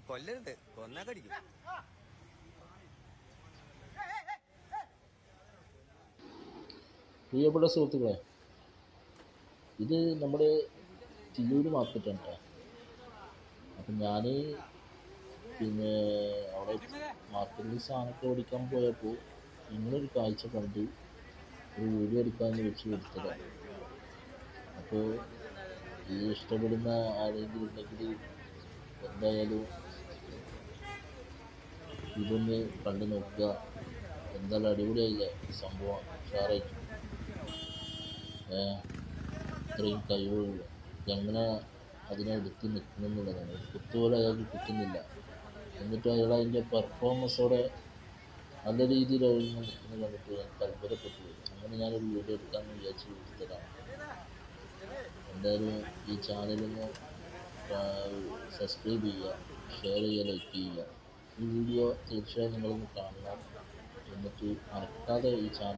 കൊല്ലരുത്, കൊന്നാ കടിക്കും. പ്രിയപ്പെട്ട സുഹൃത്തുക്കളെ, ഇത് നമ്മുടെ തിരൂർ മാർക്കറ്റാണ് കേട്ടോ. അപ്പം ഞാൻ പിന്നെ അവിടെ മാർക്കറ്റിൽ സാധനമൊക്കെ ഓടിക്കാൻ പോയപ്പോൾ നിങ്ങളൊരു കാഴ്ച കണ്ട് ഒരു വീഡിയോ എടുക്കാമെന്ന് വെച്ച് എടുത്തതാണ്. അപ്പോൾ ഇത് ഇഷ്ടപ്പെടുന്ന ആരെങ്കിലും ഉണ്ടെങ്കിൽ എന്തായാലും ഇതൊന്ന് കണ്ടു നോക്കുക. എന്തായാലും അടിപൊളിയായില്ലേ സംഭവം, ഉഷാറായിട്ട്. ഇത്രയും കഴിവുള്ള എങ്ങനെ അതിനെ എടുത്ത് നിൽക്കണമെന്നുള്ളതാണ്. ഒരു കുത്തുപോലെ അയാൾക്ക് കിട്ടുന്നില്ല, എന്നിട്ട് അയാൾ അതിൻ്റെ പെർഫോമൻസോടെ നല്ല രീതിയിൽ അയാൾ നിൽക്കുന്നത് കണ്ടിട്ട് എനിക്ക് അത്ഭുതപ്പെട്ടു. അങ്ങനെ ഞാനൊരു വീഡിയോ എടുക്കാമെന്ന് വിചാരിച്ച് എടുത്തതാണ്. എന്തായാലും ഈ ചാനലൊന്ന് സബ്സ്ക്രൈബ് ചെയ്യുക, ഷെയർ ചെയ്യുക, ലൈക്ക് ചെയ്യുക. ഈ വീഡിയോ തീർച്ചയായും നിങ്ങളൊന്ന് കാണണം. എന്നിട്ട് മറക്കാതെ ഈ ചാനൽ